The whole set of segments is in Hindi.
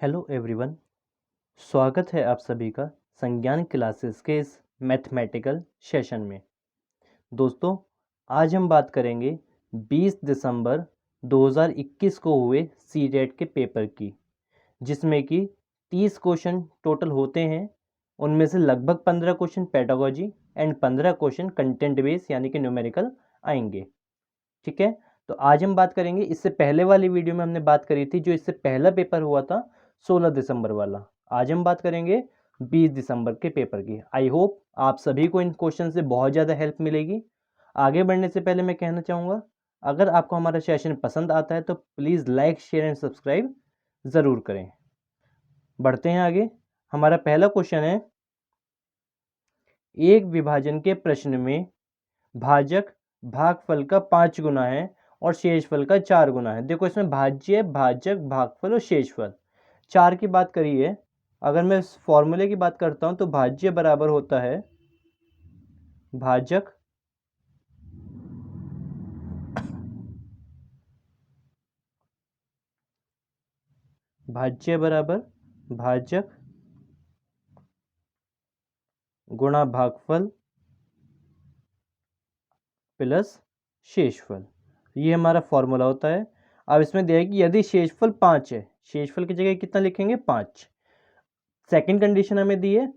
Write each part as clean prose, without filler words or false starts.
हेलो एवरीवन, स्वागत है आप सभी का संज्ञान क्लासेस के इस मैथमेटिकल सेशन में। दोस्तों, आज हम बात करेंगे 20 दिसंबर 2021 को हुए सीटेट के पेपर की, जिसमें कि 30 क्वेश्चन टोटल होते हैं। उनमें से लगभग 15 question pedagogy and 15 question content base यानी कि न्यूमेरिकल आएंगे। ठीक है, तो आज हम बात करेंगे। इससे पहले वाली वीडियो में हमने बात करी थी जो इससे पहला पेपर हुआ था 16 दिसंबर वाला। आज हम बात करेंगे 20 दिसंबर के पेपर की। आई होप आप सभी को इन क्वेश्चन से बहुत ज़्यादा हेल्प मिलेगी। आगे बढ़ने से पहले मैं कहना चाहूँगा, अगर आपको हमारा सेशन पसंद आता है तो please like, share and subscribe ज़रूर करें। बढ़ते हैं आगे। हमारा पहला क्वेश्चन है, एक विभाजन के प्रश्न में भाजक भागफल का 5 गुना है और शेषफल का 4 गुना है। देखो, इसमें भाज्य, भाजक, भागफल और शेषफल 4 की बात करी है। अगर मैं इस फॉर्मूले की बात करता हूं तो भाज्य बराबर होता है भाजक भाज्य बराबर भाजक गुणा भागफल प्लस शेषफल। ये हमारा फॉर्मूला होता है। अब इसमें दिया है कि यदि शेषफल 5 है, शेषफल की जगह कितना लिखेंगे? 5। सेकंड कंडीशन हमें दी है,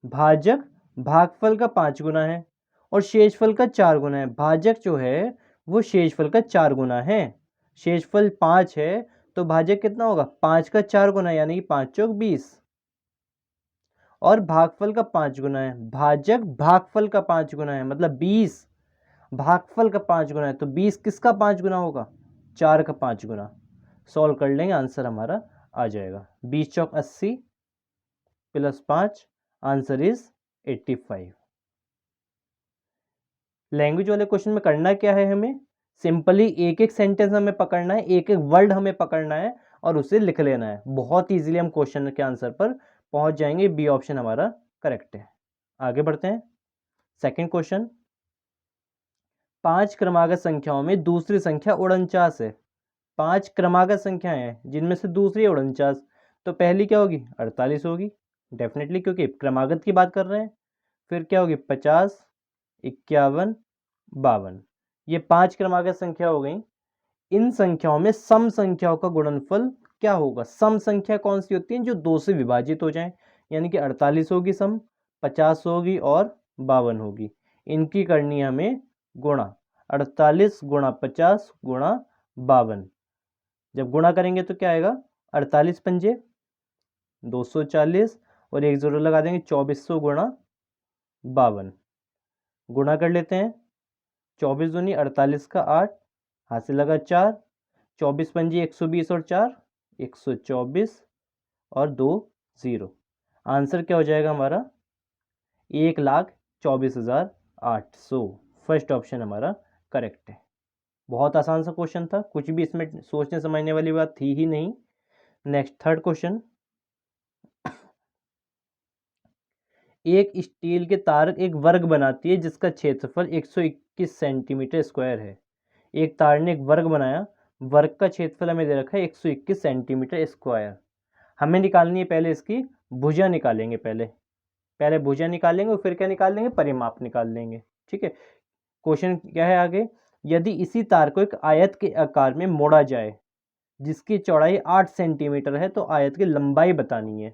भाजक भागफल का 5 गुना है और शेषफल का 4 गुना है। भाजक जो है वो शेषफल का 4 गुना है। शेषफल 5 है तो भाजक कितना होगा? 5 का 4 गुना, यानी कि 5 चौक 20। और भागफल का 5 गुना है। भाजक भागफल का 5 गुना है, मतलब 20 भागफल का 5 गुना है, तो 20 किसका 5 गुना होगा? 4 का 5 गुना। सॉल्व कर लेंगे, आंसर हमारा आ जाएगा 20 चौक 80 प्लस 5, आंसर इज 85। लैंग्वेज वाले क्वेश्चन में करना क्या है, हमें सिंपली एक एक सेंटेंस हमें पकड़ना है, एक एक वर्ड हमें पकड़ना है और उसे लिख लेना है। बहुत इजीली हम क्वेश्चन के आंसर पर पहुंच जाएंगे। बी ऑप्शन हमारा करेक्ट है। आगे बढ़ते हैं। सेकंड क्वेश्चन, 5 क्रमागत संख्याओं में दूसरी संख्या 49 है। 5 क्रमागत संख्याएं हैं जिनमें से दूसरी 49, तो पहली क्या होगी? 48 होगी डेफिनेटली, क्योंकि क्रमागत की बात कर रहे हैं। फिर क्या होगी? 50, 51, 52। ये 5 क्रमागत संख्या हो गई। इन संख्याओं में सम संख्याओं का गुणनफल क्या होगा? सम संख्या कौन सी होती है? जो 2 से विभाजित हो जाए, यानी कि 48 होगी सम, 50 होगी और 52 होगी। इनकी करनी है हमें गुणा, 48 गुणा 50 गुणा 52। जब गुणा करेंगे तो क्या आएगा? 48 पंजे 240 और एक जोड़ लगा देंगे, 2400 गुणा 52। गुणा कर लेते हैं, 24 दूनी 48 का 8, हाथ से लगा 4, 24 पंजी 120 और 4 124 और 2 0। आंसर क्या हो जाएगा हमारा? 1,24,800। फर्स्ट ऑप्शन हमारा करेक्ट है। बहुत आसान सा क्वेश्चन था, कुछ भी इसमें सोचने समझने वाली बात थी ही नहीं। नेक्स्ट थर्ड क्वेश्चन, एक स्टील के तार एक वर्ग बनाती है जिसका क्षेत्रफल 121 सेंटीमीटर स्क्वायर है। एक तार ने एक वर्ग बनाया, वर्ग का क्षेत्रफल हमें दे रखा है 121 सेंटीमीटर स्क्वायर। हमें निकालनी है पहले इसकी भुजा निकालेंगे। पहले भुजा निकालेंगे और फिर क्या निकाल लेंगे? परिमाप निकाल लेंगे। ठीक है, क्वेश्चन क्या है आगे, यदि इसी तार को एक आयत के आकार में मोड़ा जाए जिसकी चौड़ाई 8 सेंटीमीटर है तो आयत की लंबाई बतानी है।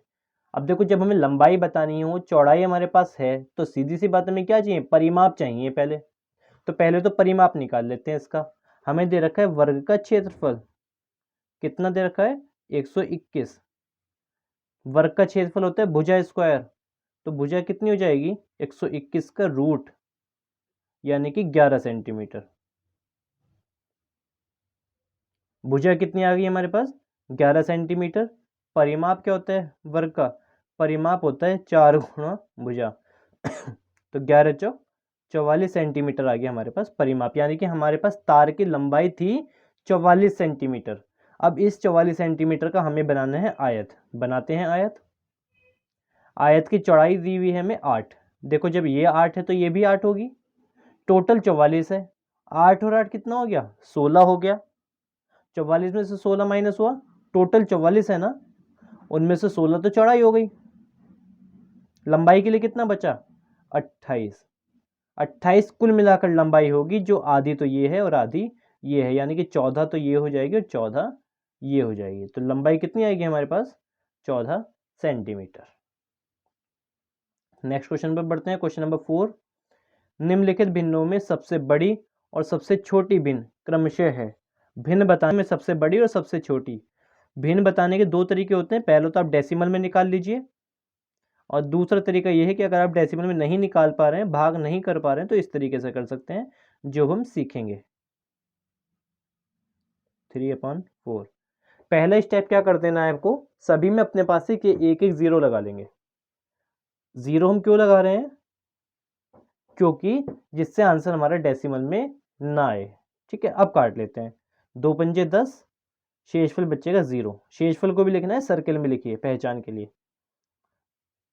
अब देखो, जब हमें लंबाई बतानी हो, चौड़ाई हमारे पास है, तो सीधी सी बात हमें क्या चाहिए? परिमाप चाहिए पहले। तो पहले तो परिमाप निकाल लेते हैं इसका। हमें दे रखा है वर्ग का क्षेत्रफल, कितना दे रखा है? 121। वर्ग का क्षेत्रफल होता है भुजा स्क्वायर, तो भुजा कितनी हो जाएगी? 121 का रूट, यानी कि 11 सेंटीमीटर। भुजा कितनी आ गई हमारे पास? 11 सेंटीमीटर। परिमाप क्या होता है वर्ग का? परिमाप होता है 4 गुणा भुजा तो 11 चौक 44 सेंटीमीटर आ गया हमारे पास परिमाप, यानी कि हमारे पास तार की लंबाई थी 44 सेंटीमीटर। अब इस 44 सेंटीमीटर का हमें बनाना है आयत। बनाते हैं आयत। आयत की चौड़ाई दी हुई है हमें 8। देखो, जब ये 8 है तो ये भी 8 होगी। टोटल 44 है, 8 और 8 कितना हो गया? 16 हो गया। 44 में से 16 माइनस हुआ, टोटल 44 है ना, उनमें से 16 तो चौड़ाई हो गई, लंबाई के लिए कितना बचा 28। 28 कुल मिलाकर लंबाई होगी, जो आधी तो ये है और आधी ये है, यानी कि 14 तो ये हो जाएगी और 14 ये हो जाएगी। तो लंबाई कितनी आएगी हमारे पास 14 सेंटीमीटर। नेक्स्ट क्वेश्चन पर बढ़ते हैं। क्वेश्चन नंबर 4, निम्नलिखित भिन्नों में सबसे बड़ी और सबसे छोटी भिन्न क्रमशः है। भिन्न बताने में सबसे बड़ी और सबसे छोटी भिन्न बताने के दो तरीके होते हैं। पहले तो आप डेसिमल में निकाल लीजिए, और दूसरा तरीका यह है कि अगर आप डेसिमल में नहीं निकाल पा रहे हैं, भाग नहीं कर पा रहे हैं, तो इस तरीके से कर सकते हैं जो हम सीखेंगे। 3/4। पहला स्टेप क्या कर देना है आपको, सभी में अपने पास से एक एक जीरो लगा लेंगे। जीरो हम क्यों लगा रहे हैं, क्योंकि जिससे आंसर हमारा डेसिमल में ना आए। ठीक है, अब काट लेते हैं। 2 पंजे 10, शेषफल बचेगा 0। शेषफल को भी लिखना है, सर्किल में लिखिए पहचान के लिए।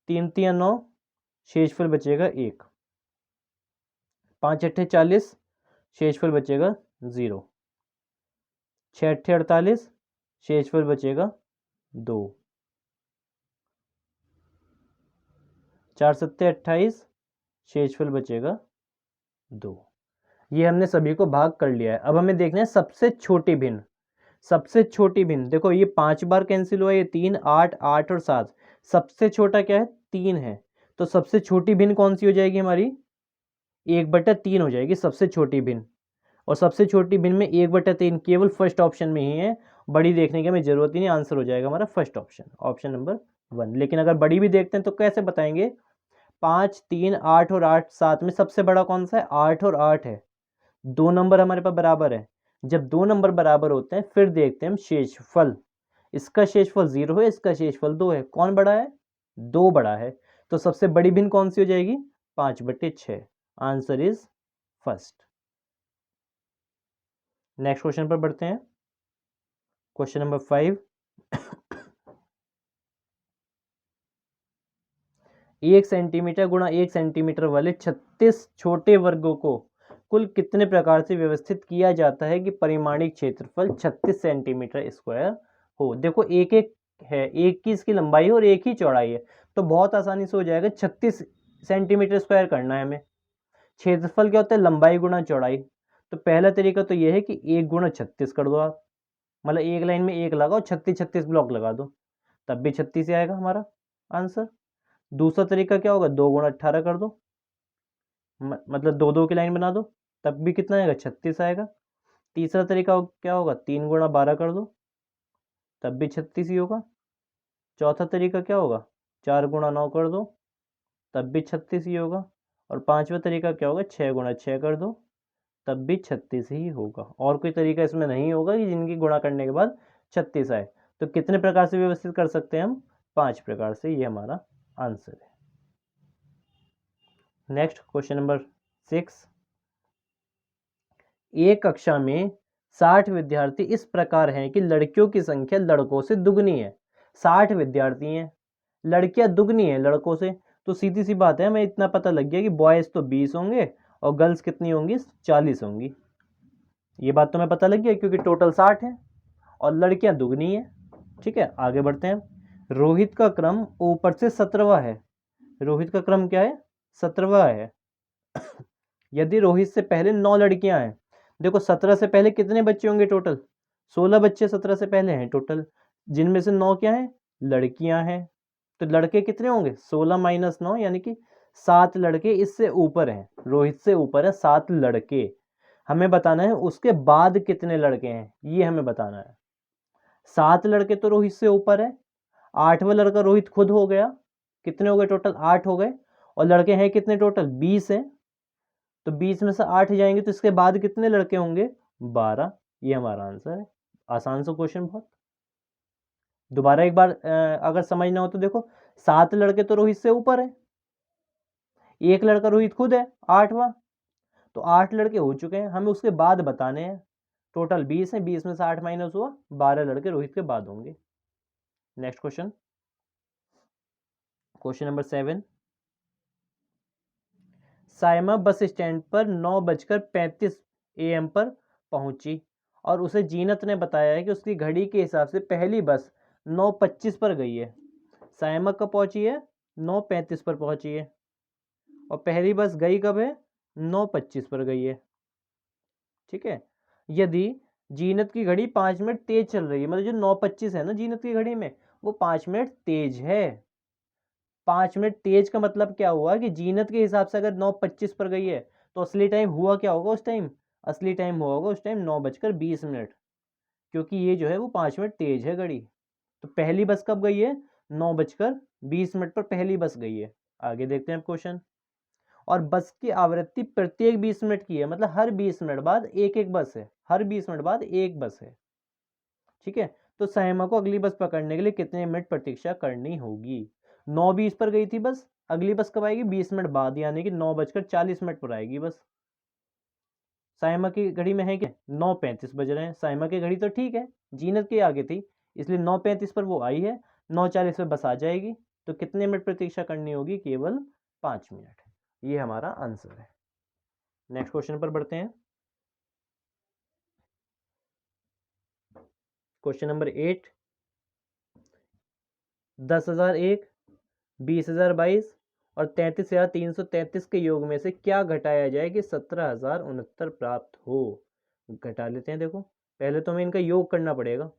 3 3 9, शेषफल बचेगा 1। 5 8 40, शेषफल बचेगा 0। 6 8 48, शेषफल बचेगा 2। 4 7 28, शेषफल बचेगा 2। ये हमने सभी को भाग कर लिया है। अब हमें देखना है सबसे छोटी भिन्न। सबसे छोटी भिन्न देखो, ये 5 बार कैंसिल हुआ, ये 3 8 8 और 7। सबसे छोटा क्या है 3 है, तो सबसे छोटी भिन्न कौन सी हो जाएगी हमारी 1/3 हो जाएगी सबसे छोटी भिन्न। और सबसे छोटी भिन्न में 1/3 केवल फर्स्ट ऑप्शन में ही है, बड़ी देखने की हमें जरूरत ही नहीं, आंसर हो जाएगा हमारा फर्स्ट ऑप्शन, ऑप्शन नंबर 1। लेकिन अगर बड़ी भी देखते हैं तो कैसे बताएंगे, 5 3 8 और 8 7 में सबसे बड़ा कौन सा है 8 और 8 है। 2 नंबर हमारे पास बराबर है। जब 2 नंबर बराबर होते हैं फिर देखते हैं हम शेषफल। इसका शेषफल 0 है, इसका शेषफल 2 है। कौन बड़ा है 2 बड़ा है। तो सबसे बड़ी भिन्न कौन सी हो जाएगी 5/6। Answer is first. Next question पर बढ़ते हैं। क्वेश्चन नंबर 5, 1 सेंटीमीटर गुणा 1 सेंटीमीटर वाले 36 छोटे वर्गों को कुल कितने प्रकार से व्यवस्थित किया जाता है कि परिमाणिक क्षेत्रफल 36 सेंटीमीटर स्क्वायर हो। देखो एक एक है, एक की इसकी लंबाई और एक ही चौड़ाई है, तो बहुत आसानी से हो जाएगा। 36 सेंटीमीटर स्क्वायर करना है हमें। क्षेत्रफल क्या होता है लंबाई गुणा चौड़ाई। तो पहला तरीका तो यह है कि 1 गुणा 36 कर दो आप, मतलब एक लाइन में 1 लगाओ, 36 36 ब्लॉक लगा दो, तब भी 36 ही आएगा हमारा आंसर। दूसरा तरीका क्या होगा 2 गुणा 18 कर दो, मतलब 2 2 की लाइन बना दो, तब भी कितना आएगा 36 आएगा। तीसरा तरीका क्या होगा 3 गुणा 12 कर दो, तब भी 36 ही होगा। चौथा तरीका क्या होगा 4 गुणा 9 कर दो, तब भी 36 ही होगा। और पांचवा तरीका क्या होगा 6 गुणा 6 कर दो, तब भी 36 ही होगा। और कोई तरीका इसमें नहीं होगा कि जिनकी गुणा करने के बाद 36 आए। तो कितने प्रकार से व्यवस्थित कर सकते हैं हम 5 प्रकार से, ये हमारा आंसर है। नेक्स्ट क्वेश्चन नंबर 6, एक कक्षा में 60 विद्यार्थी इस प्रकार हैं कि लड़कियों की संख्या लड़कों से दुगनी है। 60 विद्यार्थी हैं, लड़कियां दुगनी है लड़कों से, तो सीधी सी बात है हमें इतना पता लग गया कि बॉयज तो 20 होंगे और गर्ल्स कितनी होंगी 40 होंगी। ये बात तो मैं पता लग गया क्योंकि टोटल 60 है और लड़कियां दुगनी है। ठीक है, आगे बढ़ते हैं। रोहित का क्रम ऊपर से 17वां है। रोहित का क्रम क्या है 17वां है। यदि रोहित से पहले 9 लड़कियां हैं, देखो 17 से पहले कितने बच्चे होंगे टोटल 16 बच्चे 17 से पहले हैं टोटल, जिनमें से 9 क्या हैं लड़कियां हैं। तो लड़के कितने होंगे 16 माइनस 9, यानी कि 7 लड़के इससे ऊपर हैं, रोहित से ऊपर है 7 लड़के। हमें बताना है उसके बाद कितने लड़के हैं, ये हमें बताना है। 7 लड़के तो रोहित से ऊपर है, 8वां लड़का रोहित खुद हो गया, कितने हो गए टोटल 8 हो गए। और लड़के हैं कितने टोटल 20 हैं, तो 20 में से 8 जाएंगे तो इसके बाद कितने लड़के होंगे 12। ये हमारा आंसर है। आसान सा क्वेश्चन बहुत। दोबारा एक बार अगर समझना हो तो देखो 7 लड़के तो रोहित से ऊपर है, एक लड़का रोहित खुद है 8वां, तो 8 लड़के हो चुके हैं, हमें उसके बाद बताने हैं। टोटल 20 है, 20 में से 8 माइनस हुआ, 12 लड़के रोहित के बाद होंगे। Next question, question number 7, Saima bus stand पर 9:35 AM पर पहुंची और उसे जीनत ने बताया है कि उसकी घड़ी के हिसाब से पहली बस 9:25 पर गई है। सायमा कब पहुंची है? 9:35 पर पहुंची है। और पहली बस गई कब है? 9:25 पर गई है। ठीक है। यदि जीनत की घड़ी 5 मिनट तेज चल रही है, मतलब जो 9:25 है ना जीनत की घड़ी में, वो 5 मिनट तेज है। 5 मिनट तेज का मतलब क्या हुआ कि जीनत के हिसाब से अगर 9:25 पर गई है तो असली टाइम हुआ क्या होगा उस टाइम? असली टाइम हुआ होगा उस टाइम 9:20, क्योंकि ये जो है वो 5 मिनट तेज है घड़ी। तो पहली बस कब गई है? 9:20 पर पहली बस गई है। आगे देखते हैं क्वेश्चन। और बस की आवृत्ति प्रत्येक 20 मिनट की है, मतलब हर 20 मिनट बाद एक एक बस है, हर 20 मिनट बाद एक बस है। ठीक है। तो सायमा को अगली बस पकड़ने के लिए कितने मिनट प्रतीक्षा करनी होगी? 9:20 पर गई थी बस, अगली बस कब आएगी? 20 मिनट बाद, यानी कि 9:40 पर आएगी बस। सायमा की घड़ी में है क्या? 9:35 बज रहे हैं। सायमा की घड़ी तो ठीक है, जीनत के आगे थी, इसलिए 9:35 पर वो आई है, 9:40 पर बस आ जाएगी। तो कितने मिनट प्रतीक्षा करनी होगी? केवल 5 मिनट। ये हमारा आंसर है। नेक्स्ट क्वेश्चन पर बढ़ते हैं। Question number 8। 10,001, 20,022 और 33,333 के योग में से क्या घटाया जाए कि 17,069 प्राप्त हो? घटा लेते हैं। देखो, पहले तो हमें इनका योग करना पड़ेगा,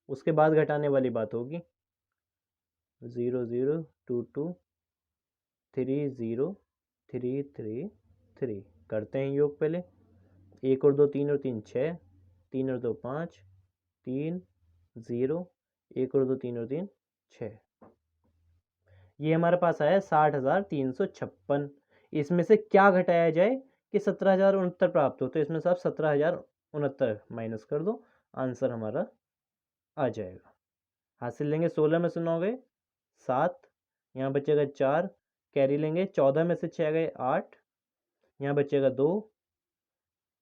उसके बाद घटाने वाली बात होगी। 0,022,30,333 करते हैं योग पहले। 1 और 2 3 और 3 6, 3 और 2 5, 3 0, 1 और 2 3 और 3 6। ये हमारे पास आया 60,356। इसमें से क्या घटाया जाए कि 17,069 प्राप्त हो? तो इसमें से आप 17,069 माइनस कर दो, आंसर हमारा आ जाएगा। हासिल लेंगे 16 में से 9 गए 7, यहाँ बचेगा 4, कैरी लेंगे 14 में से 6 गए 8, यहाँ बचेगा 2,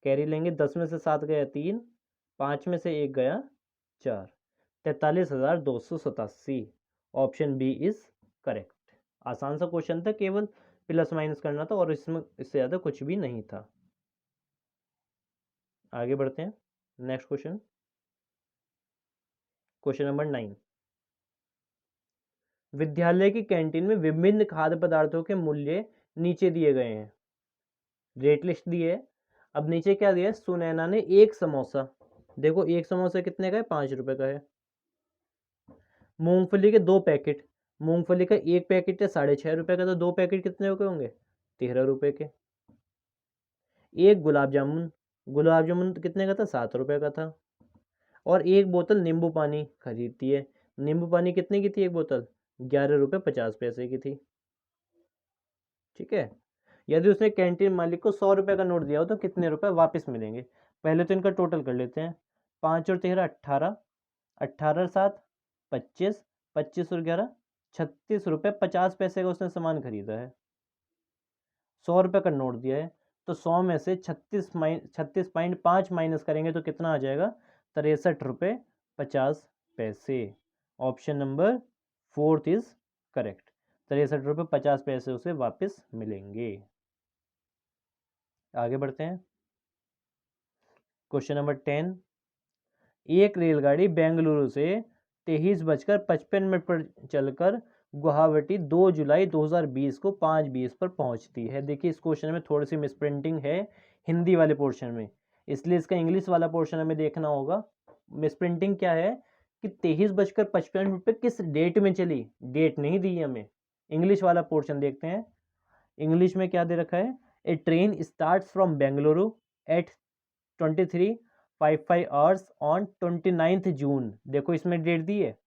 कैरी लेंगे 10 में से 7 गया 3, 5 में से 1 गया 4। 43,287। Option B is correct. आसान सा क्वेश्चन था, केवल प्लस माइनस करना था और इसमें इससे ज़्यादा कुछ भी नहीं था। आगे बढ़ते हैं। Next question, question number 9। विद्यालय की कैंटीन में विभिन्न खाद्य पदार्थों के मूल्य नीचे दिए गए हैं। रेट लिस्ट दी है। अब नीचे क्या दिया है? सुनैना ने एक समोसा, देखो एक समोसा कितने का है? 5 रुपए का है। मूंगफली के 2 पैकेट, मूंगफली का एक पैकेट है 6.5 रुपए का, तो 2 पैकेट कितने के होंगे? 13 रुपए के। एक गुलाब जामुन, गुलाब जामुन कितने का था? 7 रुपए का था। और एक बोतल नींबू पानी खरीदती है, नींबू पानी कितने की थी एक बोतल? 11 रुपये 50 पैसे की थी। ठीक है। यदि उसने कैंटीन मालिक को 100 रुपये का नोट दिया हो तो कितने रुपए वापस मिलेंगे? पहले तो इनका टोटल कर लेते हैं। 5 और 13 18, 18 और 7 25, 25 और 11 36 रुपये 50 पैसे का उसने सामान खरीदा है। 100 रुपये का नोट दिया है, तो 100 में से 36.5 माइनस करेंगे तो कितना आ जाएगा? 63 रुपये 50 पैसे। Option number 4 is correct. 63 रुपये 50 पैसे उसे वापस मिलेंगे। आगे बढ़ते हैं। Question number 10। एक रेलगाड़ी बेंगलुरु से 23:55 पर चलकर गुवाहाटी 2 जुलाई 2020 को 5:20 पर पहुंचती है। देखिए इस क्वेश्चन में थोड़ी सी मिसप्रिंटिंग है हिंदी वाले पोर्शन में, इसलिए इसका इंग्लिश वाला पोर्शन हमें देखना होगा। मिसप्रिंटिंग क्या है कि 23:55 पर किस डेट में चली? डेट नहीं दी हमें। इंग्लिश वाला पोर्शन देखते हैं। इंग्लिश में क्या दे रखा है? A train starts from Bengaluru at 23:55 hours on 29 June. देखो इसमें डेट दी है।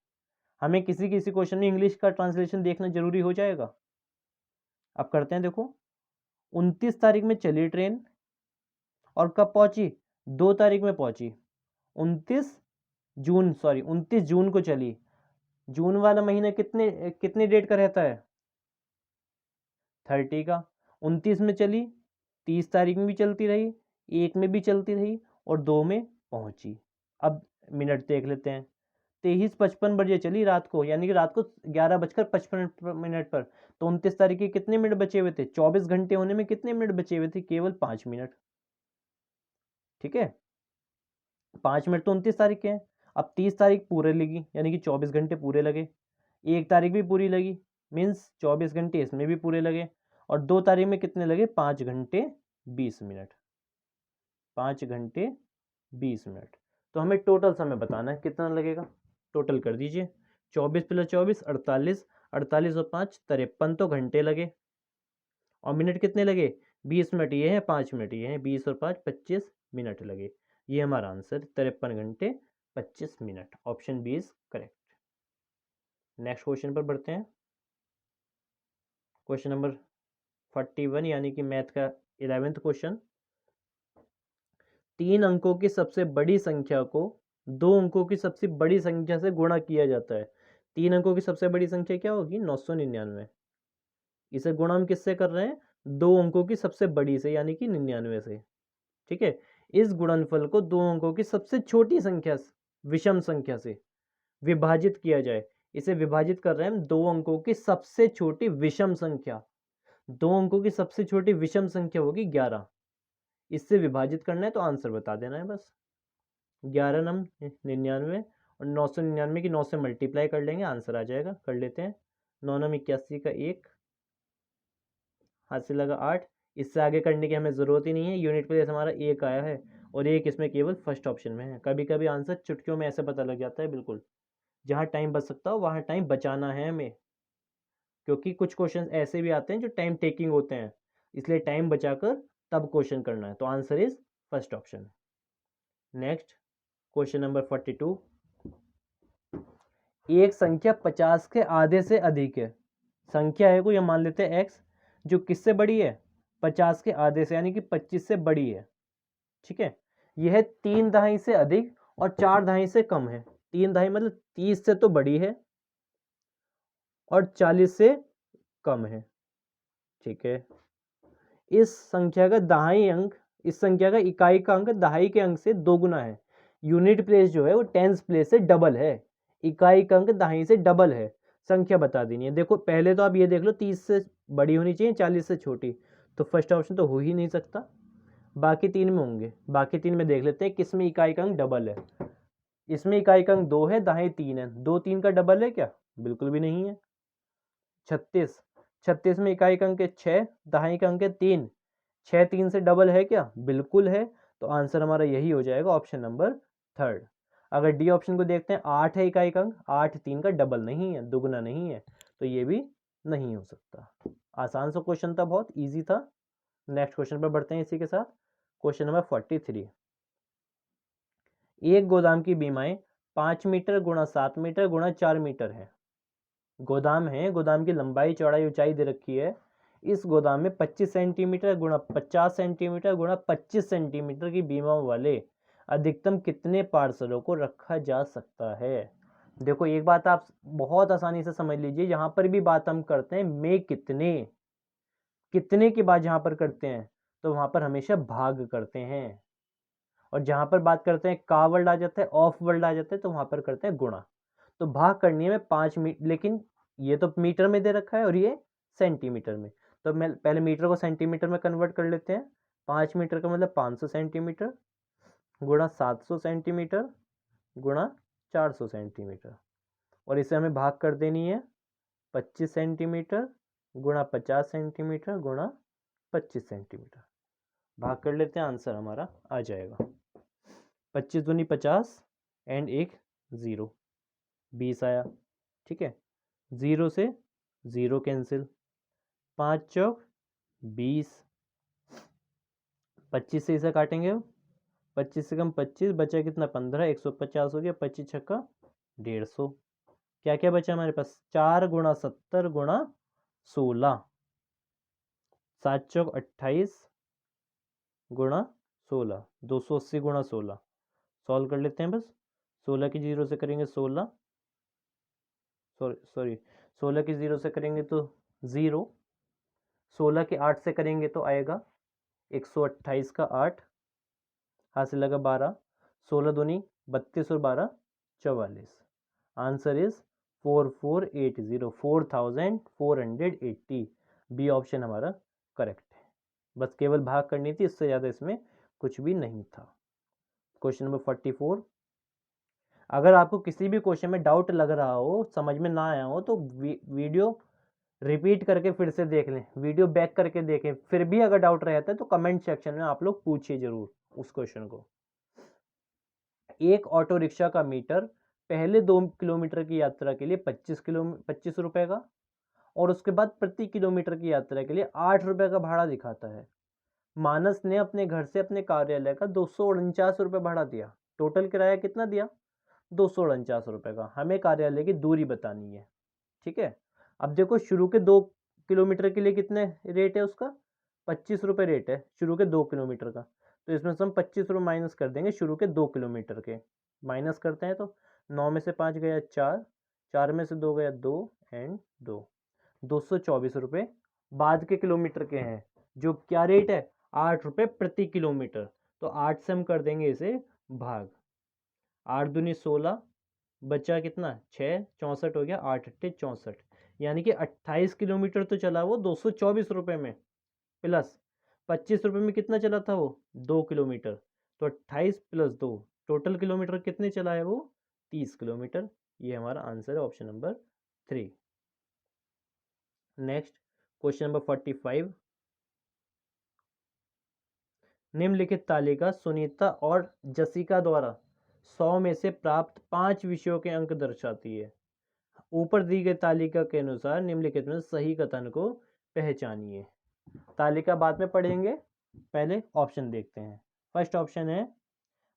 हमें किसी किसी क्वेश्चन में इंग्लिश का ट्रांसलेशन देखना जरूरी हो जाएगा। अब करते हैं। देखो 29 तारीख में चली ट्रेन और कब पहुंची? 2 तारीख में पहुंची। 29 जून को चली। जून वाला महीना कितने कितने डेट का रहता है? 30 का। 29 में चली, 30 तारीख में भी चलती रही, 1 में भी चलती रही और 2 में पहुंची। अब मिनट देख लेते हैं। 23:55 बजे चली रात को, यानी कि रात को 11:55 पर। तो 29 तारीख के कितने मिनट बचे हुए थे? 24 घंटे होने में कितने मिनट बचे हुए थे? केवल 5 मिनट। ठीक है, 5 मिनट तो 29 तारीख के हैं। अब 30 तारीख पूरे लगी यानी कि 24 घंटे पूरे लगे, 1 तारीख भी पूरी लगी मीन्स 24 घंटे इसमें भी पूरे लगे, और 2 तारीख में कितने लगे 5 घंटे 20 मिनट, 5 घंटे 20 मिनट। तो हमें टोटल समय बताना है कितना लगेगा, टोटल कर दीजिए 24 + 24 48, 48 और 5 53 तो घंटे लगे, और मिनट कितने लगे 20 मिनट ये है, 5 मिनट ये है, 20 और 5 25 मिनट लगे। ये हमारा आंसर 53 घंटे 25 minute, option B is correct. Next question पर बढ़ते हैं। क्वेश्चन नंबर 41 यानी कि मैथ का 11th क्वेश्चन। 3 अंकों की सबसे बड़ी संख्या को 2 अंकों की सबसे बड़ी संख्या से गुणा किया जाता है। 3 अंकों की सबसे बड़ी संख्या क्या होगी 999, इसे गुणा हम किससे कर रहे हैं 2 अंकों की सबसे बड़ी से यानी कि 99 से। ठीक है, इस गुणनफल को 2 अंकों की सबसे छोटी संख्या विषम संख्या से विभाजित किया जाए। इसे विभाजित कर रहे हैं हम 2 अंकों की सबसे छोटी विषम संख्या, 2 अंकों की सबसे छोटी विषम संख्या होगी 11, इससे विभाजित करना है तो आंसर बता देना है बस। 11 नम 99 और 999 की 9 से मल्टीप्लाई कर लेंगे आंसर आ जाएगा। कर लेते हैं 9 नम 81 का 1 हाथ से लगा 8, इससे आगे करने की हमें ज़रूरत ही नहीं है, यूनिट प्लेस हमारा 1 आया है और 1 इसमें केवल फर्स्ट ऑप्शन में है। कभी कभी आंसर चुटकियों में ऐसे पता लग जाता है, बिल्कुल जहाँ टाइम बच सकता हो वहाँ टाइम बचाना है हमें, क्योंकि कुछ क्वेश्चन ऐसे भी आते हैं जो टाइम टेकिंग होते हैं, इसलिए टाइम बचाकर तब क्वेश्चन करना है। तो answer is first option. Next question number 42। एक संख्या 50 के आधे से अधिक है, संख्या है कोई हम मान लेते हैं x, जो किससे बड़ी है 50 के आधे से यानी कि 25 से बड़ी है। ठीक है, यह 3 दहाई से अधिक और 4 दहाई से कम है। 3 दहाई मतलब 30 से तो बड़ी है और 40 से कम है। ठीक है, इस संख्या का दहाई अंक, इस संख्या का इकाई का अंक दहाई के अंक से 2 गुना है। यूनिट प्लेस जो है वो टेंस प्लेस से डबल है, इकाई का अंक दहाई से डबल है। संख्या बता देनी है। देखो पहले तो आप ये देख लो 30 से बड़ी होनी चाहिए 40 से छोटी, तो फर्स्ट ऑप्शन तो हो ही नहीं सकता, बाकी 3 में होंगे। बाकी 3 में देख लेते हैं किस में इकाई का अंक डबल है। इसमें इकाई का अंक 2 है, दहाई 3 है, 2 3 का डबल है क्या, बिल्कुल भी नहीं है। 36, 36 में इकाई का अंक है 6, दहाई का अंक है 3, 6 3 से डबल है क्या, बिल्कुल है। तो आंसर हमारा यही हो जाएगा ऑप्शन नंबर 3। अगर डी ऑप्शन को देखते हैं 8 है इकाई का अंक, 8 3 का डबल नहीं है, दुगना नहीं है, तो ये भी नहीं हो सकता। आसान सा क्वेश्चन था, बहुत इजी था। नेक्स्ट क्वेश्चन पर बढ़ते हैं इसी के साथ। Question number 43। एक गोदाम की बीमाएं 5 मीटर गुणा 7 मीटर गुणा 4 मीटर है। गोदाम है, गोदाम की लंबाई चौड़ाई ऊंचाई दे रखी है। इस गोदाम में 25 सेंटीमीटर गुणा 50 सेंटीमीटर गुणा 25 सेंटीमीटर की बीमाओं वाले अधिकतम कितने पार्सलों को रखा जा सकता है। देखो एक बात आप बहुत आसानी से समझ लीजिए, यहाँ पर भी बात हम करते हैं में कितने, कितने की बात जहाँ पर करते हैं तो वहाँ पर हमेशा भाग करते हैं, और जहाँ पर बात करते हैं का वर्ड आ जाता है, ऑफ वर्ड आ जाता है, तो वहाँ पर करते हैं गुणा। तो भाग करनी है 5 मीटर, लेकिन ये तो मीटर में दे रखा है और ये सेंटीमीटर में, तो मैं पहले मीटर को सेंटीमीटर में कन्वर्ट कर लेते हैं। 5 मीटर का मतलब 500 सेंटीमीटर गुणा 700 सेंटीमीटर गुणा 400 सेंटीमीटर, और इसे हमें भाग कर देनी है 25 सेंटीमीटर गुणा 50 सेंटीमीटर गुणा 25 सेंटीमीटर। भाग कर लेते हैं, आंसर हमारा आ जाएगा 25 दूनी 50 एंड एक 0, 20 आया। ठीक है, 0 से 0 कैंसिल, 5 चौक 20, 25 से इसे काटेंगे, 25 से कम 25 बचा कितना 15, 150 हो गया, 25 छक्का 150। क्या क्या बचा हमारे पास 4 गुणा 70 गुणा 16, 7 चौक 28 गुणा 16, 280 गुणा 16। सॉल्व कर लेते हैं बस। 16 की 0 से करेंगे 16, सॉरी 16 की 0 से करेंगे तो 0, 16 के 8 से करेंगे तो आएगा 128 का 8, हाथ से लगा 12, 16 दूनी 32 और 12 44। Answer is 4480, 4480। बी ऑप्शन हमारा करेक्ट है। बस केवल भाग करनी थी, इससे ज़्यादा इसमें कुछ भी नहीं था। Question number 44। अगर आपको किसी भी क्वेश्चन में डाउट लग रहा हो, समझ में ना आया हो, तो वीडियो रिपीट करके फिर से देख लें, वीडियो बैक करके देखें, फिर भी अगर डाउट रहता है तो कमेंट सेक्शन में आप लोग पूछिए जरूर उस क्वेश्चन को। एक ऑटो रिक्शा का मीटर पहले 2 किलोमीटर की यात्रा के लिए 25 रुपए का और उसके बाद प्रति किलोमीटर की यात्रा के लिए 8 रुपए का भाड़ा दिखाता है। मानस ने अपने घर से अपने कार्यालय का 249 रुपये भाड़ा दिया। टोटल किराया कितना दिया? 249 रुपये का। हमें कार्यालय की दूरी बतानी है। ठीक है, अब देखो शुरू के 2 किलोमीटर के लिए कितने रेट है उसका? 25 रुपये रेट है शुरू के 2 किलोमीटर का। तो इसमें से हम 25 रुपये माइनस कर देंगे शुरू के 2 किलोमीटर के। माइनस करते हैं तो 9 में से 5 गया 4, 4 में से 2 गया 2 एंड 2, 224 रुपये बाद के किलोमीटर के हैं, जो क्या रेट है? 8 रुपये प्रति किलोमीटर। तो 8 से हम कर देंगे इसे भाग, 8 दूनी 16, बचा कितना? 6, 64 हो गया, 8 अट्ठे 64, यानी कि 28 किलोमीटर तो चला वो 224 रुपये में, प्लस 25 रुपये में कितना चला था वो? 2 किलोमीटर। तो 28 प्लस 2, टोटल किलोमीटर कितने चला है वो? 30 किलोमीटर। ये हमारा आंसर है option number 3। Next question number 45। निम्नलिखित तालिका सुनीता और जसिका द्वारा 100 में से प्राप्त 5 विषयों के अंक दर्शाती है। ऊपर दी गई तालिका के अनुसार निम्नलिखित में सही कथन को पहचानिए। तालिका बाद में पढ़ेंगे, पहले ऑप्शन देखते हैं। फर्स्ट ऑप्शन है,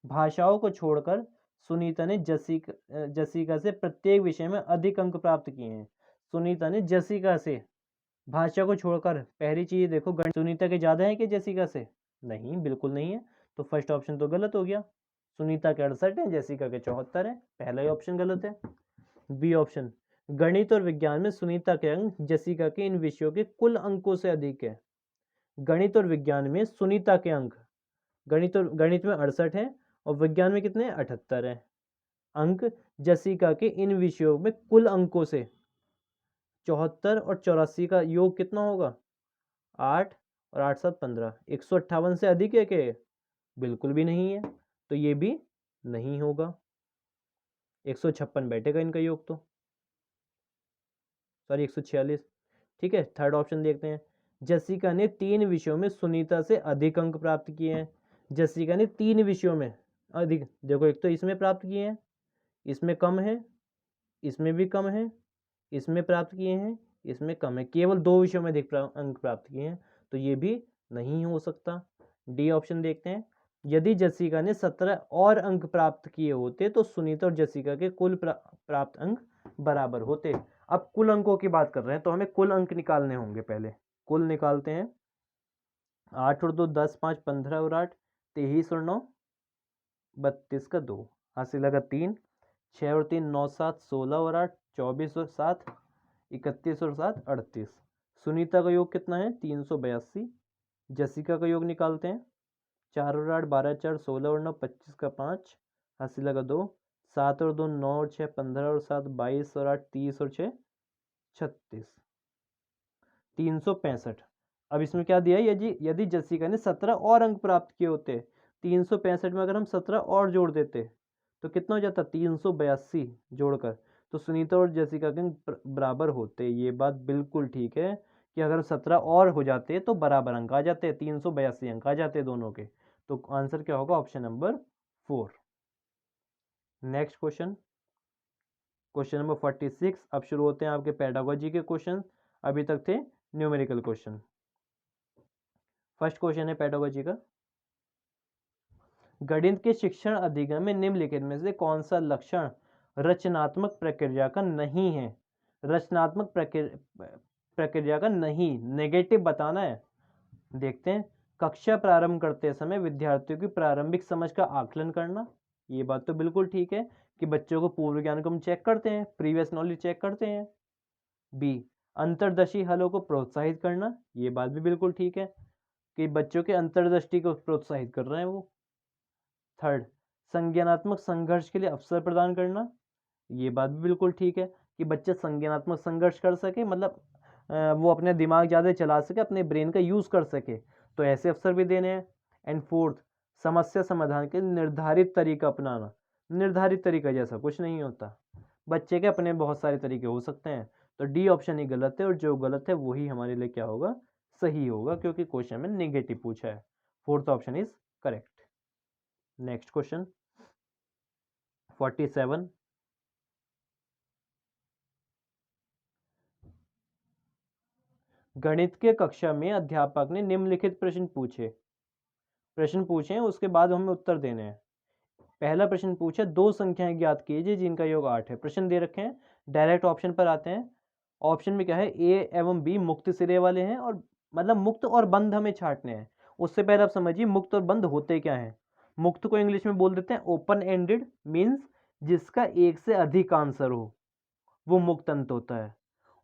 भाषाओं को छोड़कर सुनीता ने जसिका से प्रत्येक विषय में अधिक अंक प्राप्त किए हैं। सुनीता ने जसिका से, भाषा को छोड़कर, पहली चीज देखो, गणित सुनीता के ज्यादा है कि जसिका से? नहीं, बिल्कुल नहीं है। तो फर्स्ट ऑप्शन तो गलत हो गया। सुनीता के 68 है, जसिका के 74 है, पहला ही ऑप्शन गलत है। बी ऑप्शन, गणित और विज्ञान में सुनीता के अंक जसिका के इन विषयों के कुल अंकों से अधिक है। गणित और विज्ञान में सुनीता के अंक, गणित में 68 है और विज्ञान में कितने? 78 है। अंक जसिका के इन विषयों में कुल अंकों से 74 और 84 का योग कितना होगा? 8 और 8 7 15, 158 से अधिक है क्या? बिल्कुल भी नहीं है, तो ये भी नहीं होगा। 156 बैठेगा इनका योग, तो सॉरी 146। ठीक है, थर्ड ऑप्शन देखते हैं। जसिका ने 3 विषयों में सुनीता से अधिक अंक प्राप्त किए हैं। जसिका ने 3 विषयों में अधिक, देखो एक तो इसमें प्राप्त किए हैं, इसमें कम है, इसमें भी कम है, इसमें प्राप्त किए हैं, इसमें कम है, केवल 2 विषयों में अधिक अंक प्राप्त किए हैं, तो ये भी नहीं हो सकता। डी ऑप्शन देखते हैं। यदि जसिका ने 17 और अंक प्राप्त किए होते तो सुनीता और जसिका के कुल प्राप्त अंक बराबर होते। अब कुल अंकों की बात कर रहे हैं तो हमें कुल अंक निकालने होंगे। पहले कुल निकालते हैं। 8 और 2 10, 5 15 और 8 23 और 9 32 का 2, हासिल लगा 3, 6 और 3 9 7 16 और 8 24 और 7 31 और 7 38। सुनीता का योग कितना है? 382। जसिका का योग निकालते हैं। 4 और 8 12 4 16 और 9 25 का 5, हासिल लगा 2, 7 और 2 9 और 6 15 और 7 22 और 8 30 और 6 36, 365। अब इसमें क्या दिया है? यदि जसिका ने 17 और अंक प्राप्त किए होते, 365 में अगर हम 17 और जोड़ देते तो कितना हो जाता? 382 जोड़कर, तो सुनीता और जसिका के अंक बराबर होते। ये बात बिल्कुल ठीक है कि अगर 17 और हो जाते तो बराबर अंक आ जाते, 382 अंक आ जाते दोनों के। तो आंसर क्या होगा? Option number 4। Next question, question number 46। अब शुरू होते हैं आपके पेडागोजी के क्वेश्चन। अभी तक थे न्यूमेरिकल क्वेश्चन। फर्स्ट क्वेश्चन है पेडागोजी का। गणित के शिक्षण अधिगम में निम्नलिखित में से कौन सा लक्षण रचनात्मक प्रक्रिया का नहीं है? रचनात्मक प्रक्रिया का नहीं, नेगेटिव बताना है। देखते हैं। कक्षा प्रारंभ करते समय विद्यार्थियों की प्रारंभिक समझ का आकलन करना, ये बात तो बिल्कुल ठीक है कि बच्चों को पूर्व ज्ञान को हम चेक करते हैं, प्रीवियस नॉलेज चेक करते हैं। बी, अंतर्दर्शी हलों को प्रोत्साहित करना, ये बात भी बिल्कुल ठीक है कि बच्चों के अंतर्दृष्टि को प्रोत्साहित कर रहे हैं वो। थर्ड, संज्ञानात्मक संघर्ष के लिए अवसर प्रदान करना, ये बात भी बिल्कुल ठीक है कि बच्चे संज्ञानात्मक संघर्ष कर सके, मतलब वो अपने दिमाग ज़्यादा चला सके, अपने ब्रेन का यूज़ कर सके, तो ऐसे अवसर भी देने हैं। एंड फोर्थ, समस्या समाधान के निर्धारित तरीका अपनाना, निर्धारित तरीका जैसा कुछ नहीं होता, बच्चे के अपने बहुत सारे तरीके हो सकते हैं। तो डी ऑप्शन ही गलत है, और जो गलत है वही हमारे लिए क्या होगा, सही होगा, क्योंकि क्वेश्चन में नेगेटिव पूछा है। Fourth option is correct. Next question 47। गणित के कक्षा में अध्यापक ने निम्नलिखित प्रश्न पूछे, उसके बाद हमें उत्तर देने हैं। पहला प्रश्न पूछा, दो संख्याएं ज्ञात कीजिए जिनका योग 8 है। प्रश्न दे रखे हैं, डायरेक्ट ऑप्शन पर आते हैं। ऑप्शन में क्या है, ए एवं बी मुक्त सिरे वाले हैं, और मतलब मुक्त और बंद हमें छांटने हैं। उससे पहले आप समझिए मुक्त और बंद होते क्या हैं। मुक्त को इंग्लिश में बोल देते हैं ओपन एंडेड, मीन्स जिसका एक से अधिक आंसर हो वो मुक्त अंत होता है।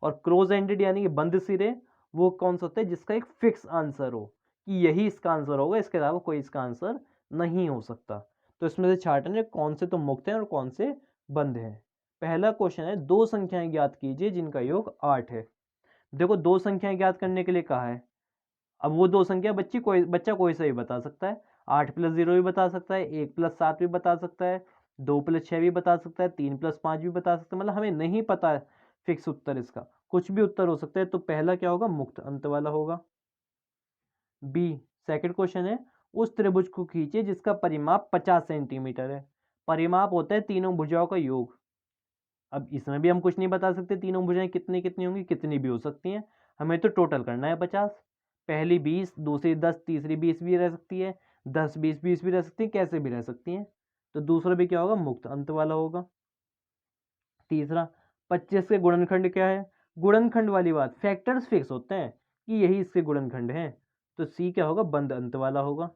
और क्लोज एंडेड यानी कि बंद सिरे, वो कौन सा होता है, जिसका एक फिक्स आंसर हो कि यही इसका आंसर होगा, इसके अलावा कोई इसका आंसर नहीं हो सकता। तो इसमें से छाटने कौन से तो मुक्त हैं और कौन से बंद हैं। पहला क्वेश्चन है, दो संख्याएं ज्ञात कीजिए जिनका योग 8 है। देखो दो संख्याएं ज्ञात करने के लिए कहा है। अब वो दो संख्या बच्चा कोई सा भी बता सकता है। 8 + 0 भी बता सकता है, 1 + 7 भी बता सकता है, 2 + 6 भी बता सकता है, 3 + 5 भी बता सकता है। मतलब हमें नहीं पता है फिक्स उत्तर इसका, कुछ भी उत्तर हो सकता है। तो पहला क्या होगा, मुक्त अंत वाला होगा। बी सेकंड क्वेश्चन है, उस त्रिभुज को खींचिए जिसका परिमाप 50 सेंटीमीटर है। परिमाप होता है तीनों भुजाओं का योग। अब इसमें भी हम कुछ नहीं बता सकते तीनों भुजाएं कितनी कितनी होंगी, कितनी भी हो सकती हैं। हमें तो टोटल करना है 50। पहली 20, दूसरी 10, तीसरी 20 भी रह सकती है, 10 20 20 भी रह सकती है, कैसे भी रह सकती हैं। तो दूसरा भी क्या होगा, मुक्त अंत वाला होगा। तीसरा 25 के गुणनखंड क्या है, गुणनखंड वाली बात, फैक्टर्स फिक्स होते हैं कि यही इसके गुणनखंड हैं। तो सी क्या होगा, बंद अंत वाला होगा।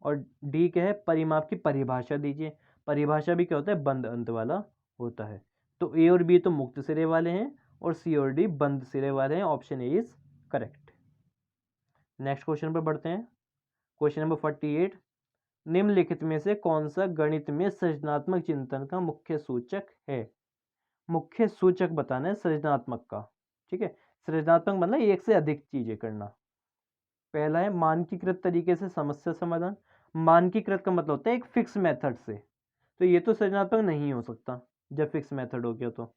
और डी क्या है, परिमाप की परिभाषा दीजिए। परिभाषा भी क्या होता है, बंद अंत वाला होता है। तो ए और बी तो मुक्त सिरे वाले हैं और सी और डी बंद सिरे वाले हैं। Option A is correct. Next question पर बढ़ते हैं। क्वेश्चन नंबर 48, निम्नलिखित में से कौन सा गणित में सृजनात्मक चिंतन का मुख्य सूचक है। मुख्य सूचक बताना है सृजनात्मक का, ठीक है। सृजनात्मक मतलब एक से अधिक चीजें करना। पहला है मानकीकृत तरीके से समस्या समाधान। मानकीकृत का मतलब होता है एक फिक्स मेथड से, तो ये तो सृजनात्मक नहीं हो सकता जब फिक्स मेथड हो गया तो।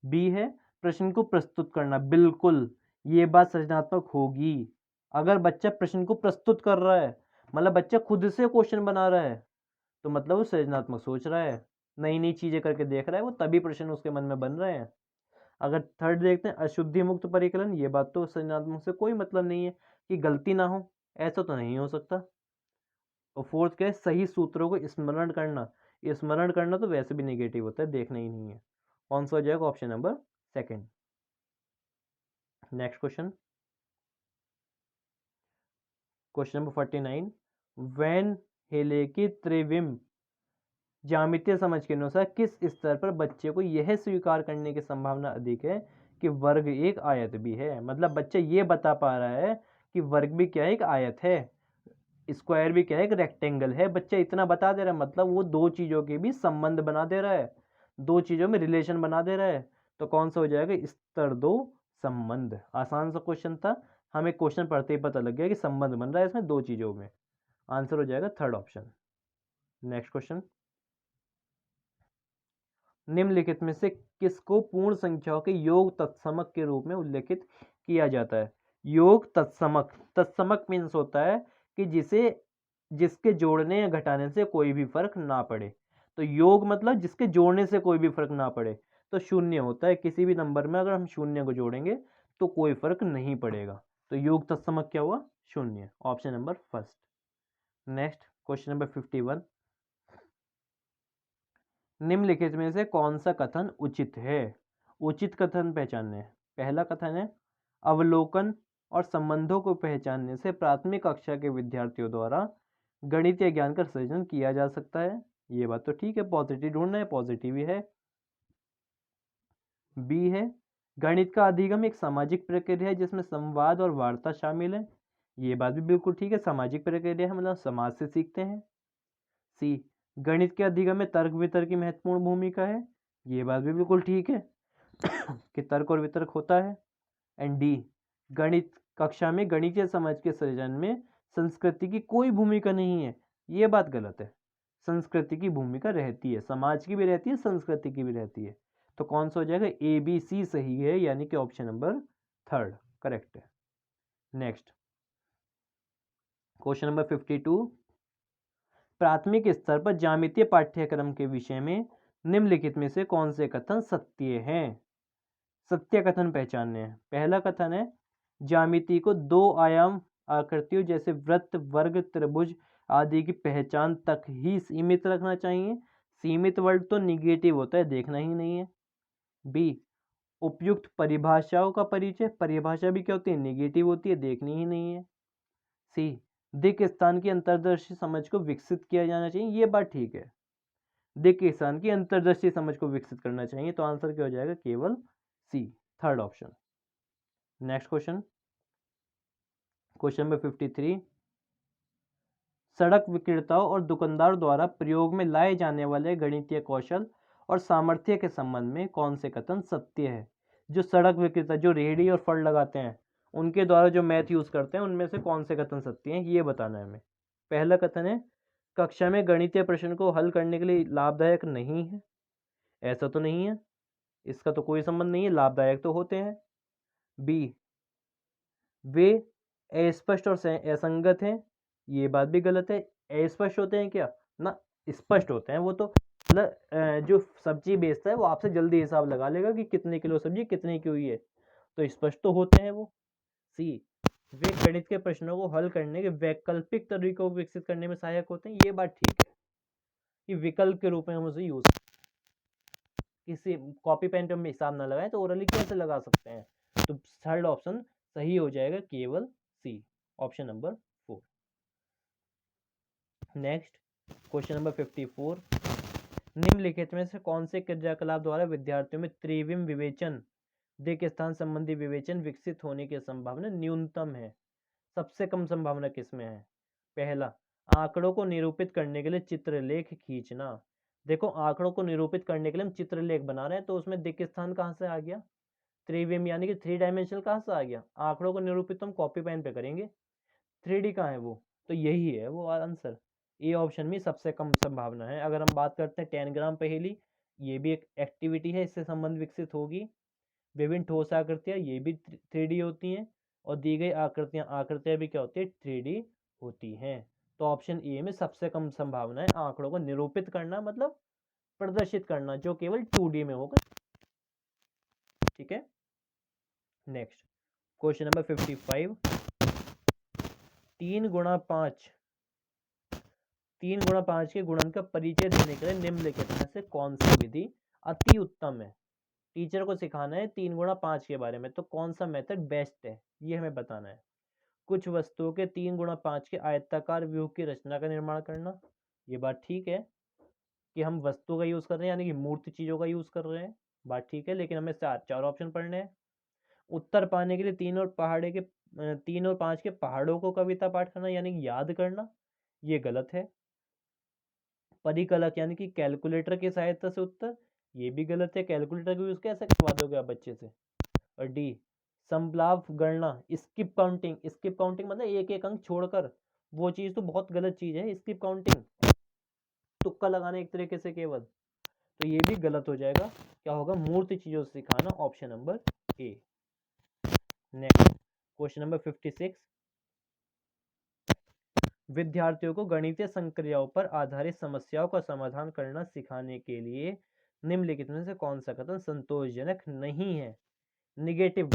बी है प्रश्न को प्रस्तुत करना, बिल्कुल ये बात सृजनात्मक होगी। अगर बच्चा प्रश्न को प्रस्तुत कर रहा है, मतलब बच्चा खुद से क्वेश्चन बना रहा है, तो मतलब वो सृजनात्मक सोच रहा है, नई नई चीजें करके देख रहा है, वो तभी प्रश्न उसके मन में बन रहे हैं। अगर थर्ड देखते हैं अशुद्धि मुक्त परिकलन, ये बात तो सृजनात्मक से कोई मतलब नहीं है कि गलती ना हो, ऐसा तो नहीं हो सकता। और फोर्थ क्या है, सही सूत्रों को स्मरण करना। स्मरण करना तो वैसे भी नेगेटिव होता है, देखना ही नहीं है। कौन सा हो जाएगा, option number second. Next question, question number 49, Van Hiele की त्रिविम ज्यामितीय समझ के अनुसार किस स्तर पर बच्चे को यह स्वीकार करने की संभावना अधिक है कि वर्ग एक आयत भी है। मतलब बच्चा ये बता पा रहा है कि वर्ग भी क्या है, एक आयत है, स्क्वायर भी क्या है, एक रेक्टेंगल है। बच्चा इतना बता दे रहा है, मतलब वो दो चीजों के भी संबंध बना दे रहा है, दो चीजों में रिलेशन बना दे रहा है। तो कौन सा हो जाएगा, स्तर दो संबंध। आसान सा क्वेश्चन था, हमें क्वेश्चन पढ़ते ही पता लग गया कि संबंध बन रहा है इसमें दो चीजों में। आंसर हो जाएगा थर्ड ऑप्शन। नेक्स्ट क्वेश्चन, निम्नलिखित में से किसको पूर्ण संख्याओं के योग तत्समक के रूप में उल्लेखित किया जाता है। योग तत्समक, तत्समक मीन्स होता है कि जिसके जोड़ने या घटाने से कोई भी फर्क ना पड़े। तो योग मतलब जिसके जोड़ने से कोई भी फर्क ना पड़े, तो शून्य होता है। किसी भी नंबर में अगर हम शून्य को जोड़ेंगे तो कोई फर्क नहीं पड़ेगा। तो योग तत्समक क्या हुआ, शून्य। Option number first. Next question number 51, निम्नलिखित में से कौन सा कथन उचित है। उचित कथन पहचानने। पहला कथन है, अवलोकन और संबंधों को पहचानने से प्राथमिक कक्षा के विद्यार्थियों द्वारा गणितीय ज्ञान का सृजन किया जा सकता है। ये बात तो ठीक है, पॉजिटिव ढूंढना है, पॉजिटिव ही है। बी है, गणित का अधिगम एक सामाजिक प्रक्रिया है जिसमें संवाद और वार्ता शामिल है। ये बात भी बिल्कुल ठीक है, सामाजिक प्रक्रिया है, मतलब समाज से सीखते हैं। सी, गणित के अधिगम में तर्क वितर्क की महत्वपूर्ण भूमिका है। ये बात भी बिल्कुल ठीक है कि तर्क और वितर्क होता है। एंड डी, गणित कक्षा में गणितीय समझ के सृजन में संस्कृति की कोई भूमिका नहीं है। ये बात गलत है। संस्कृति की भूमिका रहती है, समाज की भी रहती है, संस्कृति की भी रहती है। तो कौन सा हो जाएगा, ए बी सी सही है, यानी कि ऑप्शन नंबर 3 करेक्ट है। नेक्स्ट क्वेश्चन नंबर 52, प्राथमिक स्तर पर ज्यामितीय पाठ्यक्रम के विषय में निम्नलिखित में से कौन से कथन सत्य हैं। सत्य कथन पहचानने हैं। पहला कथन है, ज्यामिति को 2 आयाम आकृतियों जैसे वृत्त, वर्ग, त्रिभुज आदि की पहचान तक ही सीमित रखना चाहिए। सीमित वर्ड तो निगेटिव होता है, देखना ही नहीं है। बी, उपयुक्त परिभाषाओं का परिचय, परिभाषा भी क्या होती है, निगेटिव होती है, देखनी ही नहीं है। सी, दिक् स्थान की अंतर्दृष्टि समझ को विकसित किया जाना चाहिए, ये बात ठीक है, दिक् स्थान की अंतर्दृष्टि समझ को विकसित करना चाहिए। तो आंसर क्या हो जाएगा, केवल C, third option. Next question, question number 53, सड़क विक्रेताओं और दुकानदार द्वारा प्रयोग में लाए जाने वाले गणितीय कौशल और सामर्थ्य के संबंध में कौन से कथन सत्य है। जो सड़क विक्रेता, जो रेहड़ी और फल लगाते हैं, उनके द्वारा जो मैथ यूज करते हैं, उनमें से कौन से कथन सत्य हैं, ये बताना है हमें। पहला कथन है, कक्षा में गणितीय प्रश्न को हल करने के लिए लाभदायक नहीं है। ऐसा तो नहीं है, इसका तो कोई संबंध नहीं है, लाभदायक तो होते हैं। बी, वे अस्पष्ट और असंगत हैं, ये बात भी गलत है। अस्पष्ट होते हैं क्या ना, स्पष्ट होते हैं। वो तो मतलब जो सब्जी बेचता है वो आपसे जल्दी हिसाब लगा लेगा कि कितने किलो सब्जी कितने की हुई है, तो स्पष्ट तो होते हैं वो। सी, वे गणित के प्रश्नों को हल करने के वैकल्पिक तरीकों को विकसित करने में सहायक होते हैं, ये बात ठीक है कि विकल्प के रूप में हम उसे यूज, किसी कॉपी पेन पे हम हिसाब ना लगाएं तो ओरली कैसे लगा सकते हैं। तो थर्ड ऑप्शन सही हो जाएगा, केवल C, option number 4। Next question number 54, निम्नलिखित में से कौन से क्रियाकलाप द्वारा विद्यार्थियों में त्रिविम विवेचन, दिक् स्थान संबंधी विवेचन विकसित होने की संभावना न्यूनतम है। सबसे कम संभावना किसमें है। पहला, आंकड़ों को निरूपित करने के लिए चित्रलेख खींचना। देखो, आंकड़ों को निरूपित करने के लिए हम चित्रलेख बना रहे हैं, तो उसमें दिक् स्थान कहाँ से आ गया, त्रिविम यानी कि 3 डायमेंशनल कहाँ से आ गया। आंकड़ों को निरूपित तो हम कॉपी पेन पे करेंगे, 3D कहाँ है वो, तो यही है वो आंसर। ए ऑप्शन में सबसे कम संभावना है। अगर हम बात करते हैं 10 ग्राम पहेली, ये भी एक एक्टिविटी है, इससे संबंध विकसित होगी। विभिन्न ठोस आकृतियां, ये भी 3D होती हैं, और दी गई आकृतियां भी क्या होती है, 3D होती हैं। तो ऑप्शन ए में सबसे कम संभावना है आंकड़ों को निरूपित करना, मतलब प्रदर्शित करना, जो केवल 2D में होगा। ठीक है। नेक्स्ट क्वेश्चन नंबर 55, 3 गुणा 5 के गुणन का परिचय देने के लिए निम्नलिखित में से कौन सी विधि अति उत्तम है। टीचर को सिखाना है 3 गुणा 5 के बारे में, तो कौन सा मेथड बेस्ट है, ये हमें बताना है। कुछ वस्तुओं के 3 गुणा 5 के आयताकार व्यूह की रचना का निर्माण करना, ये बात ठीक है कि हम वस्तु का यूज कर रहे हैं, यानी कि मूर्त चीजों का यूज कर रहे हैं, बात ठीक है, लेकिन हमें 4 ऑप्शन पढ़ने हैं। उत्तर पाने के लिए 3 और 5 के पहाड़ों को कविता पाठ करना, यानी कि याद करना, ये गलत है। परिकलक यानी कि कैलकुलेटर की सहायता से उत्तर, ये भी गलत है, कैलकुलेटर का यूज कैसे करवा दोगे आप बच्चे से। और डी, संप्लाव गणना, स्किप काउंटिंग मतलब एक एक अंक छोड़कर, वो चीज तो बहुत गलत चीज है स्किप काउंटिंग, तुक्का लगाना एक तरीके से केवल, तो ये भी गलत हो जाएगा। क्या होगा, मूर्त चीजों से सिखाना, option number A. Next question number 56, विद्यार्थियों को गणितीय संक्रियाओं पर आधारित समस्याओं का समाधान करना सिखाने के लिए निम्नलिखित में से कौन सा कथन संतोषजनक नहीं है। निगेटिव,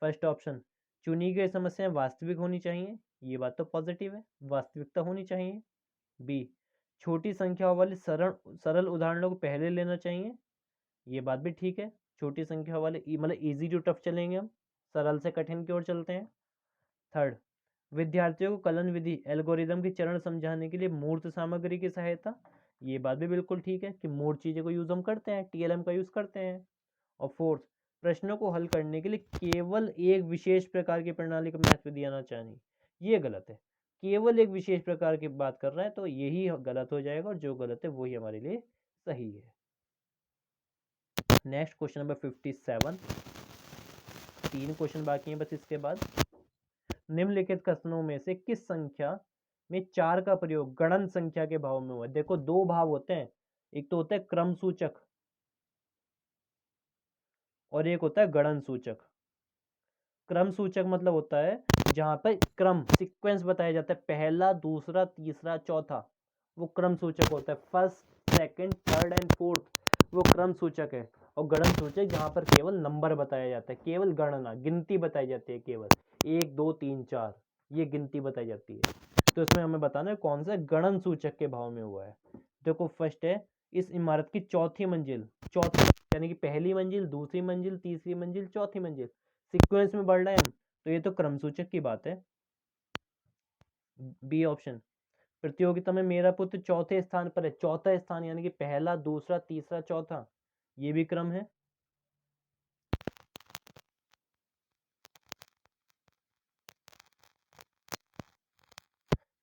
फर्स्ट ऑप्शन, चुनी गई समस्याएं वास्तविक होनी चाहिए, ये बात तो पॉजिटिव है, वास्तविकता होनी चाहिए। बी, छोटी संख्याओं वाले सरल उदाहरणों को पहले लेना चाहिए, ये बात भी ठीक है, छोटी संख्या वाले मतलब इजी टू टफ चलेंगे हम, सरल से कठिन की ओर चलते हैं। थर्ड, विद्यार्थियों को कलन विधि एल्गोरिदम की चरण समझाने के लिए मूर्त सामग्री की सहायता, ये बात भी बिल्कुल ठीक है कि मूर्त चीजों को यूज हम करते हैं, TLM का यूज करते हैं। और फोर्थ, प्रश्नों को हल करने के लिए केवल एक विशेष प्रकार की प्रणाली को महत्व दिया चाहिए, ये गलत है। केवल एक विशेष प्रकार की बात कर रहा है, तो यही गलत हो जाएगा, और जो गलत है वही हमारे लिए सही है। नेक्स्ट क्वेश्चन नंबर 57, 3 क्वेश्चन बाकी हैं बस इसके बाद। निम्नलिखित कथनों में से किस संख्या में 4 का प्रयोग गणन संख्या के भाव में हुआ है। देखो 2 भाव होते हैं, एक तो होता है क्रम सूचक और एक होता है गणन सूचक। क्रम सूचक मतलब होता है जहां पर क्रम सीक्वेंस बताया जाता है, पहला, दूसरा, तीसरा, चौथा, वो क्रम सूचक होता है। First, second, third and fourth, वो क्रम सूचक है। और गणन सूचक जहां पर केवल नंबर बताया जाता है, केवल गणना, गिनती बताई जाती है, केवल 1 2 3 4, ये गिनती बताई जाती है। तो इसमें हमें बताना है कौन सा गणन सूचक के भाव में हुआ है। देखो फर्स्ट है, इस इमारत की चौथी मंजिल, चौथी यानी कि पहली मंजिल, दूसरी मंजिल, तीसरी मंजिल, चौथी मंजिल, सीक्वेंस में बढ़ रहे हैं हम, तो ये तो क्रम सूचक की बात है। B option. प्रतियोगिता में मेरा पुत्र चौथे स्थान पर है, चौथा स्थान यानी कि पहला, दूसरा, तीसरा, चौथा, ये भी क्रम है।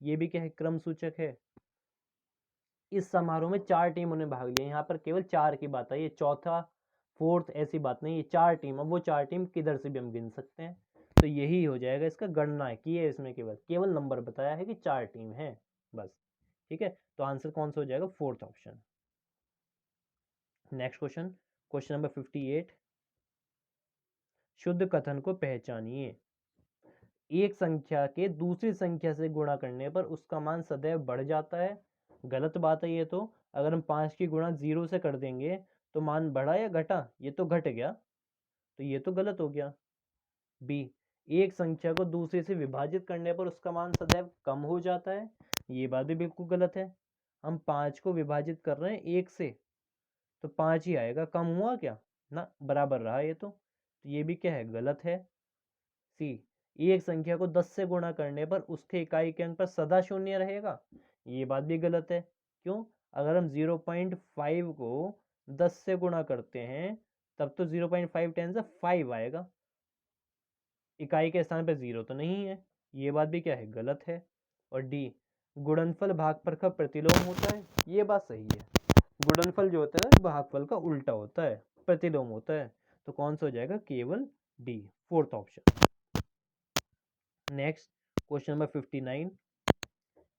ये भी क्या है, क्रम सूचक है। इस समारोह में 4 टीमों ने भाग लिया, यहाँ पर केवल 4 की बात है, ये चौथा फोर्थ ऐसी बात नहीं, ये 4 टीम। अब वो 4 टीम किधर से भी हम गिन सकते हैं, तो यही हो जाएगा इसका, गणना की है इसमें, केवल केवल नंबर बताया है कि 4 टीम है बस। ठीक है, तो आंसर कौन सा हो जाएगा, fourth option. Next question, question number 58, शुद्ध कथन को पहचानिए। एक संख्या के दूसरी संख्या से गुणा करने पर उसका मान सदैव बढ़ जाता है। गलत बात है ये तो। अगर हम 5 की गुणा 0 से कर देंगे तो मान बढ़ा या घटा, ये तो घट गया, तो ये तो गलत हो गया। बी, एक संख्या को दूसरे से विभाजित करने पर उसका मान सदैव कम हो जाता है, ये बात भी बिल्कुल गलत है। हम 5 को विभाजित कर रहे हैं 1 से, तो 5 ही आएगा, कम हुआ क्या ना, बराबर रहा ये तो ये भी क्या है, गलत है। सी, एक संख्या को 10 से गुणा करने पर उसके इकाई के अंक पर सदा शून्य रहेगा, ये बात भी गलत है। क्यों, अगर हम 0.5 को 10 से गुणा करते हैं तब तो 0.5 10 से 5 आएगा, इकाई के स्थान पर 0 तो नहीं है, ये बात भी क्या है, गलत है। और डी, गुणनफल भागफल का प्रतिलोम होता है, ये बात सही है। गुणनफल जो होता है भागफल का उल्टा होता है, प्रतिलोम होता है। तो कौन सा हो जाएगा, केवल D, fourth option. Next, question number 59,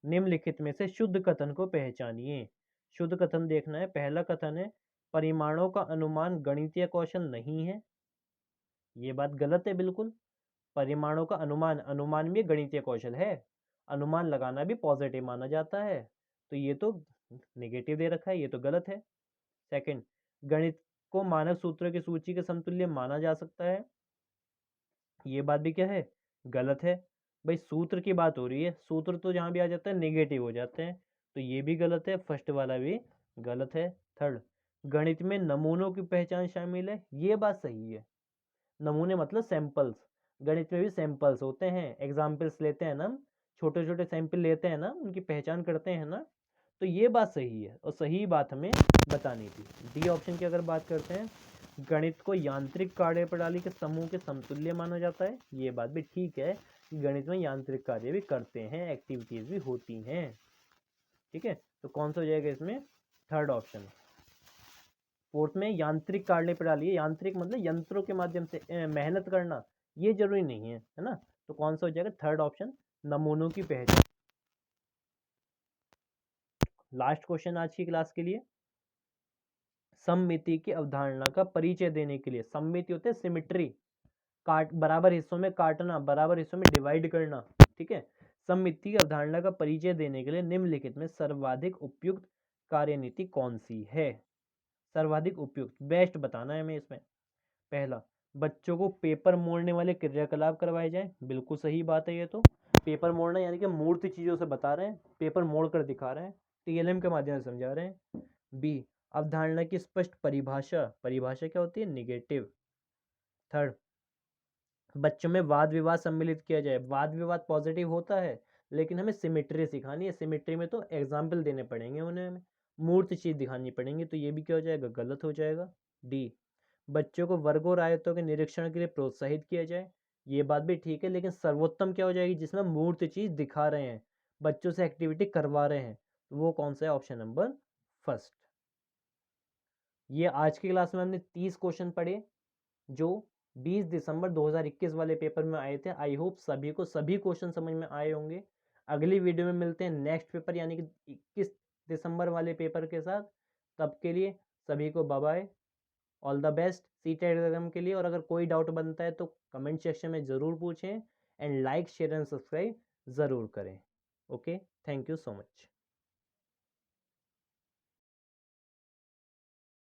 निम्नलिखित में से शुद्ध कथन को पहचानिए। शुद्ध कथन देखना है। पहला कथन है, परिमाणों का अनुमान गणितीय कौशल नहीं है, ये बात गलत है बिल्कुल। परिमाणों का अनुमान, अनुमान भी गणितीय कौशल है, अनुमान लगाना भी पॉजिटिव माना जाता है, तो ये तो नेगेटिव दे रखा है, ये तो गलत है। सेकंड, गणित को मानक सूत्रों की सूची के समतुल्य माना जा सकता है, ये बात भी क्या है, गलत है। भाई सूत्र की बात हो रही है, सूत्र तो जहां भी आ जाता है नेगेटिव हो जाते हैं, तो ये भी गलत है, फर्स्ट वाला भी गलत है। थर्ड, गणित में नमूनों की पहचान शामिल है, ये बात सही है। नमूने मतलब सैंपल्स, गणित में भी सैंपल्स होते हैं, एग्जाम्पल्स लेते हैं ना, छोटे छोटे सैंपल लेते हैं ना, उनकी पहचान करते हैं ना, तो ये बात सही है और सही बात हमें बतानी थी। डी ऑप्शन की अगर बात करते हैं, गणित को यांत्रिक कार्य प्रणाली के समूह के समतुल्य माना जाता है, ये बात भी ठीक है कि गणित में यांत्रिक कार्य भी करते हैं, एक्टिविटीज भी होती हैं। ठीक है, तो कौन सा हो जाएगा इसमें, थर्ड ऑप्शन। फोर्थ में यांत्रिक कार्य प्रणाली, यांत्रिक मतलब यंत्रों के माध्यम से मेहनत करना, ये जरूरी नहीं है ना, तो कौन सा हो जाएगा, थर्ड ऑप्शन, नमूनों की पहचान। लास्ट क्वेश्चन आज की क्लास के लिए, सममिति की अवधारणा का परिचय देने के लिए, सममिति होते हैं सिमिट्री, काट बराबर हिस्सों में काटना, बराबर हिस्सों में डिवाइड करना, ठीक है। सममिति की अवधारणा का परिचय देने के लिए निम्नलिखित में सर्वाधिक उपयुक्त कार्यनीति कौन सी है। सर्वाधिक उपयुक्त, बेस्ट बताना है हमें इसमें। पहला, बच्चों को पेपर मोड़ने वाले क्रियाकलाप करवाए जाएं, बिल्कुल सही बात है ये तो। पेपर मोड़ना यानी कि मूर्त चीजों से बता रहे हैं, पेपर मोड़ कर दिखा रहे हैं, टीएलएम के माध्यम से समझा रहे हैं। बी, अवधारणा की स्पष्ट परिभाषा, परिभाषा क्या होती है, निगेटिव। थर्ड, बच्चों में वाद विवाद सम्मिलित किया जाए, वाद विवाद पॉजिटिव होता है लेकिन हमें सिमेट्री सिखानी है, सिमेट्री में तो एग्जाम्पल देने पड़ेंगे उन्हें, हमें मूर्त चीज दिखानी पड़ेंगी, तो ये भी क्या हो जाएगा, गलत हो जाएगा। डी, बच्चों को वर्गों और आयतों के निरीक्षण के लिए प्रोत्साहित किया जाए, ये बात भी ठीक है, लेकिन सर्वोत्तम क्या हो जाएगी, जिसमें मूर्त चीज दिखा रहे हैं, बच्चों से एक्टिविटी करवा रहे हैं, तो वो कौन सा है, ऑप्शन नंबर फर्स्ट। ये आज की क्लास में हमने 30 क्वेश्चन पढ़े जो 20 दिसंबर 2021 वाले पेपर में आए थे। आई होप सभी को सभी क्वेश्चन समझ में आए होंगे। अगली वीडियो में मिलते हैं नेक्स्ट पेपर यानी कि 21 दिसंबर वाले पेपर के साथ। तब के लिए सभी को bye bye, all the best CTET exam के लिए। और अगर कोई डाउट बनता है तो कमेंट सेक्शन में ज़रूर पूछें and like share and subscribe ज़रूर करें। Okay, thank you so much.